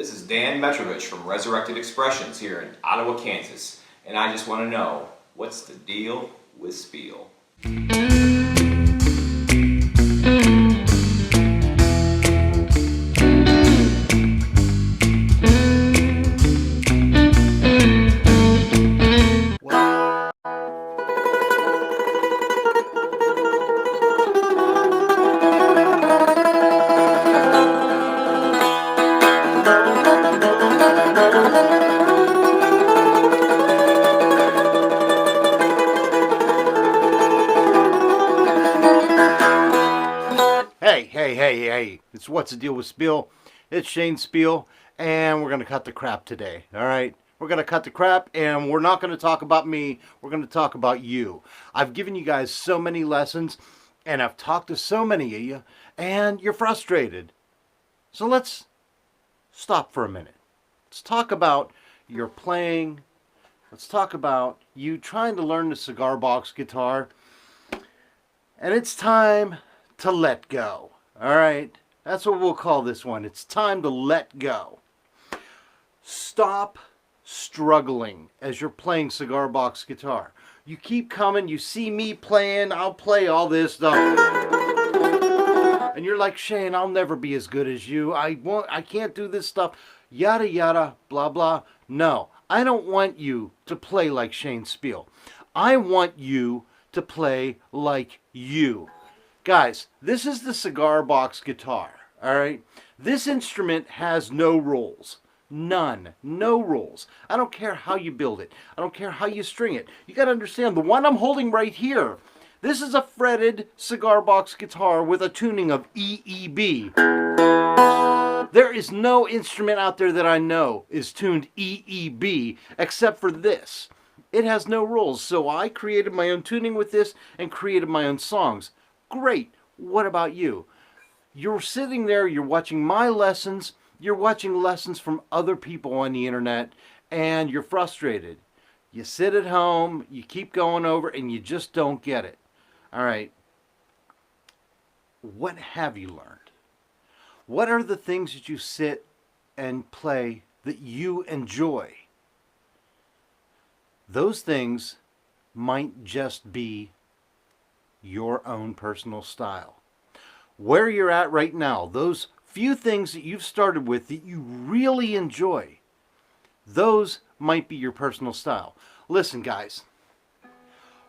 This is Dan Metrovich from Resurrected Expressions here in Ottawa, Kansas, and I just want to know, what's the deal with Speal? Hey, it's What's the Deal with Speal? It's Shane Speal, and we're going to cut the crap today, all right? We're going to cut the crap, and we're not going to talk about me. We're going to talk about you. I've given you guys so many lessons, and I've talked to so many of you, and you're frustrated. So let's stop for a minute. Let's talk about your playing. Let's talk about you trying to learn the cigar box guitar, and it's time to let go. All right, that's what we'll call this one. It's time to let go. Stop struggling as you're playing cigar box guitar. You keep coming, you see me playing, I'll play all this stuff. And you're like, Shane, I'll never be as good as you. I can't do this stuff. Yada, yada, blah, blah. No, I don't want you to play like Shane Speal. I want you to play like you. Guys, this is the cigar box guitar, all right? This instrument has no rules. None. No rules. I don't care how you build it. I don't care how you string it. You got to understand, the one I'm holding right here, this is a fretted cigar box guitar with a tuning of EEB. There is no instrument out there that I know is tuned EEB except for this. It has no rules, so I created my own tuning with this and created my own songs. Great. What about you? You're sitting there, you're watching my lessons, you're watching lessons from other people on the internet, and you're frustrated. You sit at home, you keep going over, and you just don't get it. All right. What have you learned? What are the things that you sit and play that you enjoy? Those things might just be your own personal style. Where you're at right now, those few things that you've started with that you really enjoy, those might be your personal style. Listen, guys,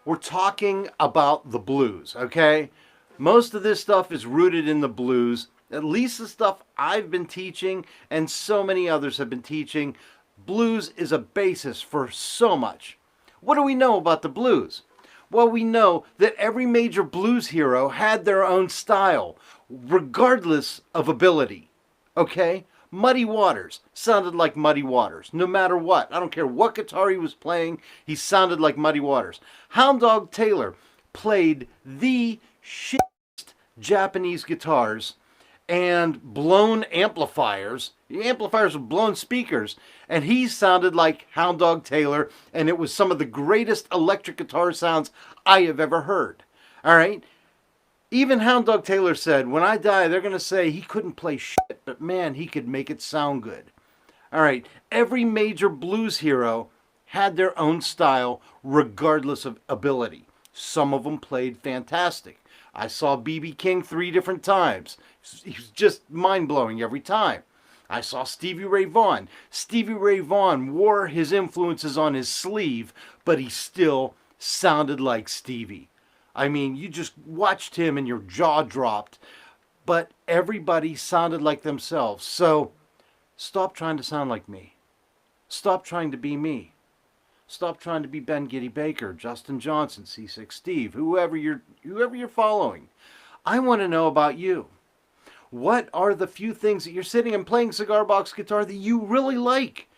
we're talking about the blues, okay? Most of this stuff is rooted in the blues. At least the stuff I've been teaching and so many others have been teaching. Blues is a basis for so much. What do we know about the blues? Well, we know that every major blues hero had their own style, regardless of ability. Okay? Muddy Waters sounded like Muddy Waters, no matter what. I don't care what guitar he was playing, he sounded like Muddy Waters. Hound Dog Taylor played the shittest Japanese guitars and blown amplifiers. The amplifiers were blown speakers, and he sounded like Hound Dog Taylor, and it was some of the greatest electric guitar sounds I have ever heard. All right? Even Hound Dog Taylor said, when I die, they're going to say he couldn't play shit, but man, he could make it sound good. All right? Every major blues hero had their own style, regardless of ability. Some of them played fantastic. I saw B.B. King 3 different times. He was just mind-blowing every time. I saw Stevie Ray Vaughan. Stevie Ray Vaughan wore his influences on his sleeve, but he still sounded like Stevie. I mean, you just watched him and your jaw dropped. But everybody sounded like themselves. So stop trying to sound like me. Stop trying to be me. Stop trying to be Ben Giddy Baker, Justin Johnson, C6 Steve, whoever you're following. I want to know about you. What are the few things that you're sitting and playing cigar box guitar that you really like?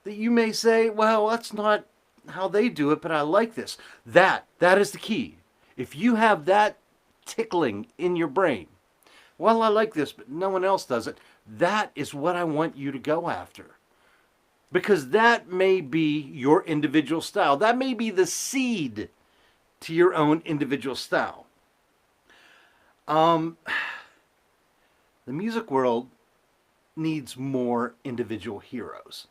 That you may say, well, that's not how they do it, but I like this. That is the key. If you have that tickling in your brain, well, I like this, but no one else does it. That is what I want you to go after. Because that may be your individual style. That may be the seed to your own individual style. The music world needs more individual heroes.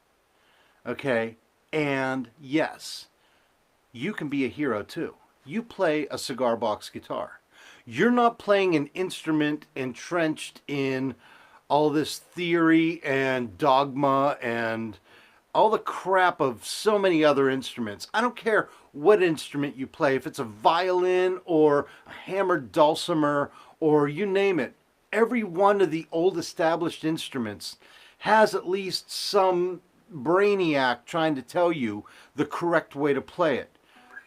Okay? And yes, you can be a hero too. You play a cigar box guitar. You're not playing an instrument entrenched in all this theory and dogma and all the crap of so many other instruments. I don't care what instrument you play, if it's a violin or a hammered dulcimer or you name it. Every one of the old established instruments has at least some brainiac trying to tell you the correct way to play it.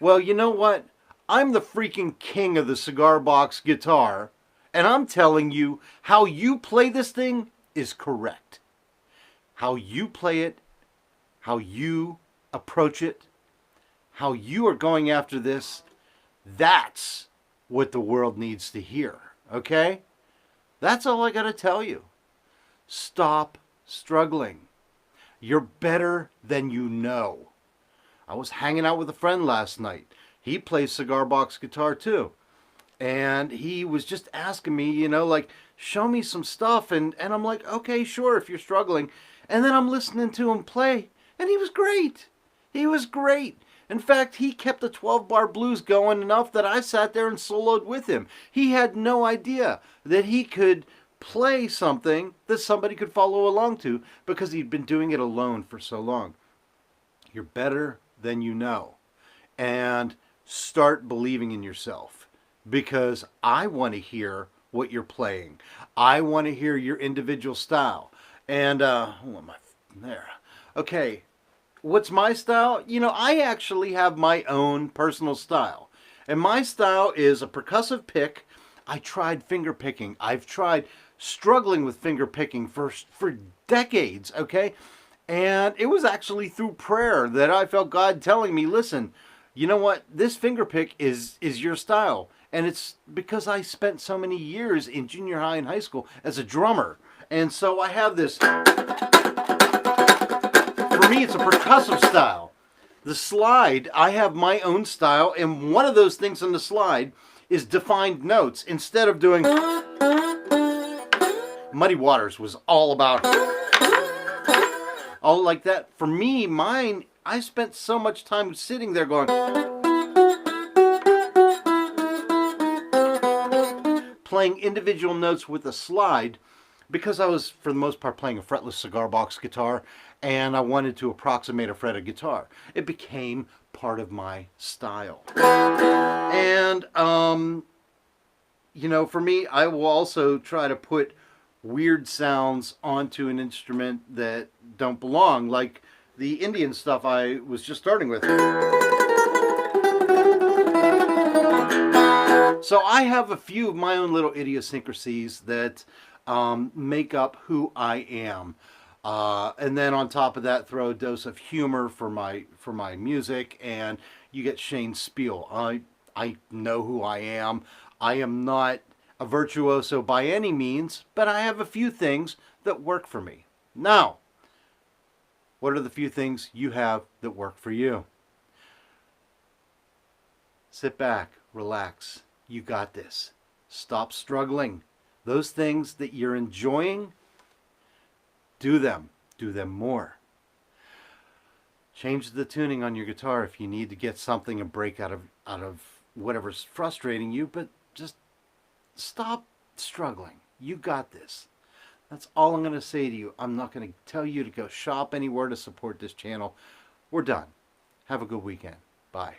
Well, you know what? I'm the freaking king of the cigar box guitar, and I'm telling you how you play this thing is correct. How you play it, how you approach it, how you are going after this, that's what the world needs to hear, okay? That's all I got to tell you. Stop struggling. You're better than you know. I was hanging out with a friend last night. He plays cigar box guitar too. And he was just asking me, you know, like, show me some stuff. And I'm like, okay, sure, if you're struggling. And then I'm listening to him play. And he was great. He was great. In fact, he kept the 12-bar blues going enough that I sat there and soloed with him. He had no idea that he could play something that somebody could follow along to because he'd been doing it alone for so long. You're better than you know. And start believing in yourself, because I want to hear what you're playing. I want to hear your individual style. And hold on, there. Okay, what's my style? You know, I actually have my own personal style. And my style is a percussive pick. I tried finger picking. I've tried struggling with finger picking for decades, okay? And it was actually through prayer that I felt God telling me, listen, you know what? This finger pick is your style. And it's because I spent so many years in junior high and high school as a drummer. And so I have this, for me, it's a percussive style. The slide, I have my own style. And one of those things on the slide is defined notes. Instead of doing, Muddy Waters was all about, all like that. For me, mine, I spent so much time sitting there going, playing individual notes with a slide, because I was, for the most part, playing a fretless cigar box guitar, and I wanted to approximate a fretted guitar. It became part of my style. And, you know, for me, I will also try to put weird sounds onto an instrument that don't belong, like the Indian stuff I was just starting with. So I have a few of my own little idiosyncrasies that make up who I am. And then on top of that, throw a dose of humor for my music, and you get Shane's Speal. I know who I am. I am not a virtuoso by any means, but I have a few things that work for me. Now, what are the few things you have that work for you? Sit back, relax. You got this. Stop struggling. Those things that you're enjoying, do them. Do them more. Change the tuning on your guitar if you need to get something, a break out of whatever's frustrating you, but just stop struggling. You got this. That's all I'm going to say to you. I'm not going to tell you to go shop anywhere to support this channel. We're done. Have a good weekend. Bye.